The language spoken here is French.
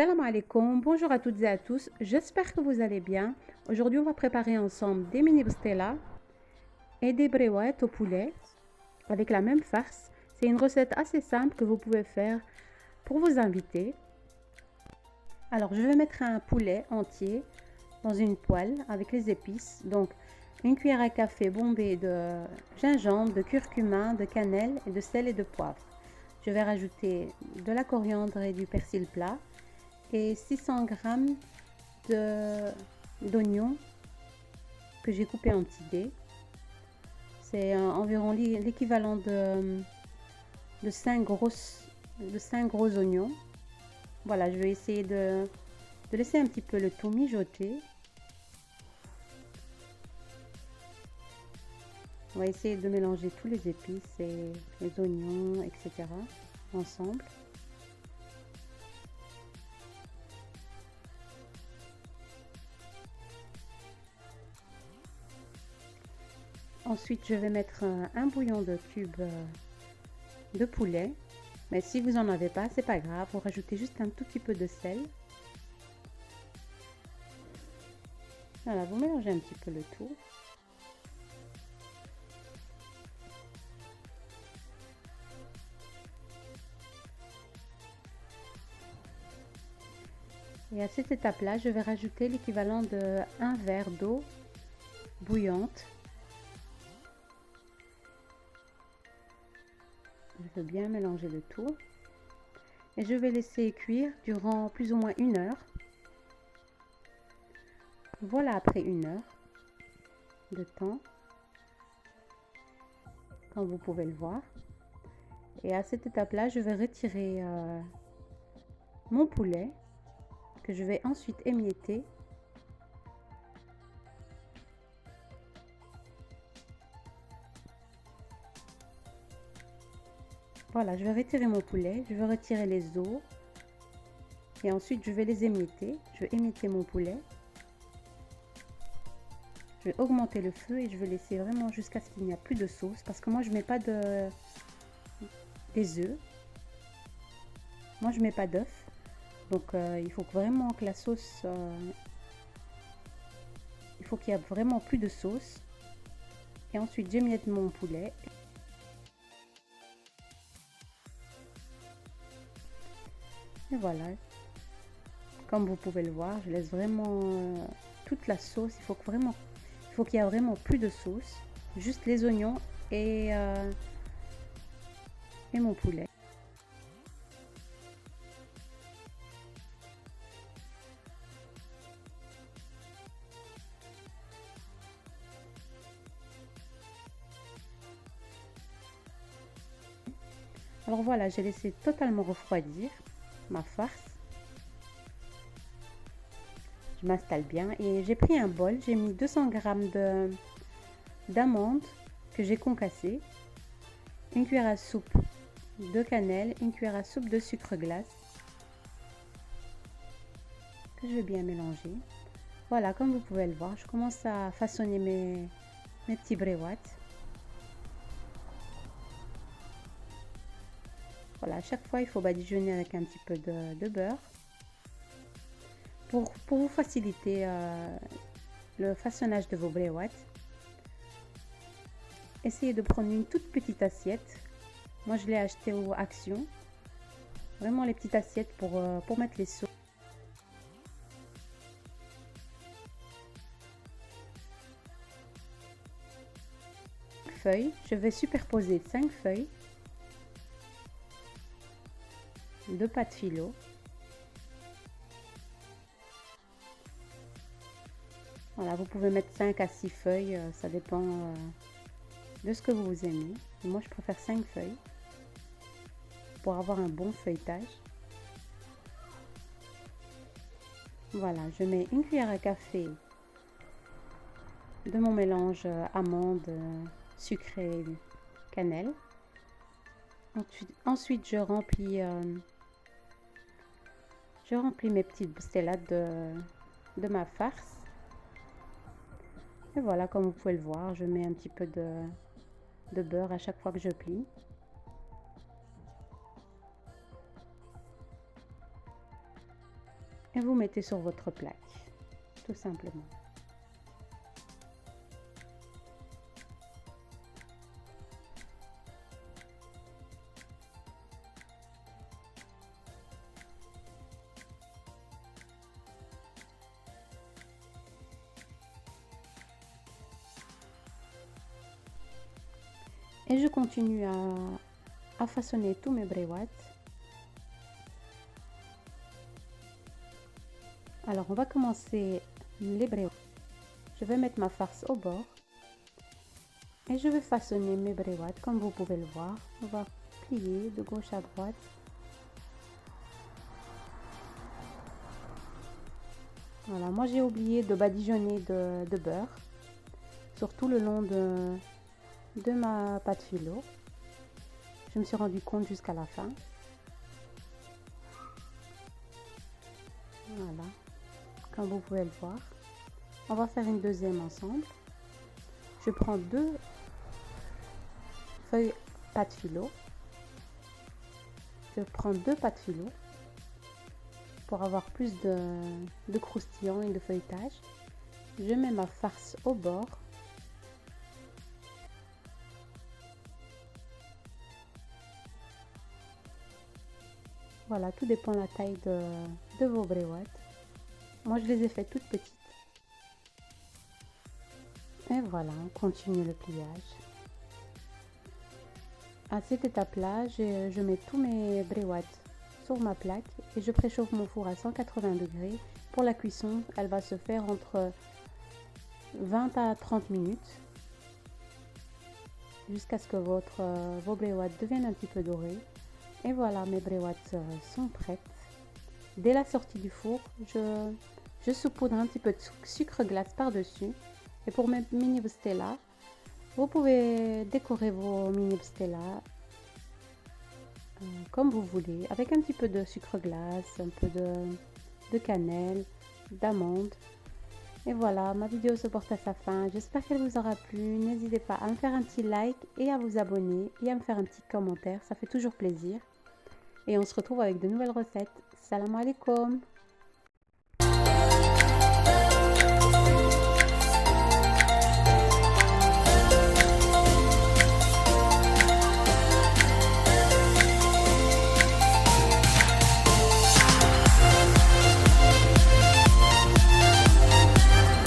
Salam alaikum, bonjour à toutes et à tous, j'espère que vous allez bien. Aujourd'hui, on va préparer ensemble des mini bstella et des bréouettes au poulet avec la même farce. C'est une recette assez simple que vous pouvez faire pour vos invités. Alors, je vais mettre un poulet entier dans une poêle avec les épices. Donc, une cuillère à café bombée de gingembre, de curcuma, de cannelle et de sel et de poivre. Je vais rajouter de la coriandre et du persil plat et 600 g d'oignons que j'ai coupés en petits dés. C'est environ l'équivalent de 5 gros oignons. Voilà, je vais essayer de laisser un petit peu le tout mijoter. On va essayer de mélanger tous les épices et les oignons, etc. ensemble. Ensuite, je vais mettre un bouillon de cubes de poulet. Mais si vous n'en avez pas, c'est pas grave. Vous rajoutez juste un tout petit peu de sel. Voilà, vous mélangez un petit peu le tout. Et à cette étape-là, je vais rajouter l'équivalent de 1 verre d'eau bouillante. Je vais bien mélanger le tout. Et je vais laisser cuire durant plus ou moins 1 heure. Voilà, après 1 heure de temps, comme vous pouvez le voir. Et à cette étape-là, je vais retirer mon poulet que je vais ensuite émietter. Voilà, je vais retirer mon poulet, je vais retirer les os et ensuite je vais les émietter. Je vais émietter mon poulet. Je vais augmenter le feu et je vais laisser vraiment jusqu'à ce qu'il n'y a plus de sauce parce que moi je mets pas des œufs. Moi je mets pas d'œufs. Donc il faut vraiment que la sauce, il faut qu'il y ait vraiment plus de sauce. Et ensuite j'émiette mon poulet. Et voilà, comme vous pouvez le voir, je laisse vraiment toute la sauce. Il faut qu'il y ait vraiment plus de sauce, juste les oignons et mon poulet. Alors voilà, j'ai laissé totalement refroidir ma farce. Je m'installe bien et j'ai pris un bol, j'ai mis 200 g d'amandes que j'ai concassées, une cuillère à soupe de cannelle, une cuillère à soupe de sucre glace que je vais bien mélanger. Voilà, comme vous pouvez le voir, je commence à façonner mes petits bréouettes. Voilà, à chaque fois, il faut badigeonner avec un petit peu de beurre pour vous faciliter le façonnage de vos bréouettes. Essayez de prendre une toute petite assiette. Moi, je l'ai acheté au Action. Vraiment les petites assiettes pour mettre les sauces. Feuilles, je vais superposer 5 feuilles de pâte philo. Voilà, vous pouvez mettre 5 à 6 feuilles, ça dépend de ce que vous aimez. Et moi, je préfère 5 feuilles pour avoir un bon feuilletage. Voilà, je mets une cuillère à café de mon mélange amande, sucré, cannelle. Ensuite je remplis mes petites bstellades de ma farce. Et voilà, comme vous pouvez le voir, je mets un petit peu de beurre à chaque fois que je plie. et vous mettez sur votre plaque, tout simplement. Et je continue à façonner tous mes bréouates. Alors, on va commencer les bréouates. Je vais mettre ma farce au bord et je vais façonner mes bréouates comme vous pouvez le voir. On va plier de gauche à droite. Voilà, moi j'ai oublié de badigeonner de beurre sur tout le long de ma pâte philo. Je me suis rendu compte jusqu'à la fin. Voilà, comme vous pouvez le voir. On va faire une deuxième ensemble. Je prends 2 feuilles pâte philo. Je prends 2 pâtes philo pour avoir plus de croustillant et de feuilletage. Je mets ma farce au bord. Voilà, tout dépend de la taille de vos bréouates. Moi, je les ai fait toutes petites. Et voilà, on continue le pliage. À cette étape-là, je mets tous mes bréouates sur ma plaque et je préchauffe mon four à 180 degrés. Pour la cuisson, elle va se faire entre 20 à 30 minutes jusqu'à ce que vos bréouates deviennent un petit peu dorées. Et voilà, mes bréouates sont prêtes. Dès la sortie du four, je saupoudre un petit peu de sucre glace par-dessus. Et pour mes mini bstella, vous pouvez décorer vos mini bstella comme vous voulez, avec un petit peu de sucre glace, un peu de cannelle, d'amande. Et voilà, ma vidéo se porte à sa fin. J'espère qu'elle vous aura plu. N'hésitez pas à me faire un petit like et à vous abonner et à me faire un petit commentaire. Ça fait toujours plaisir. Et on se retrouve avec de nouvelles recettes. Salam alaikum.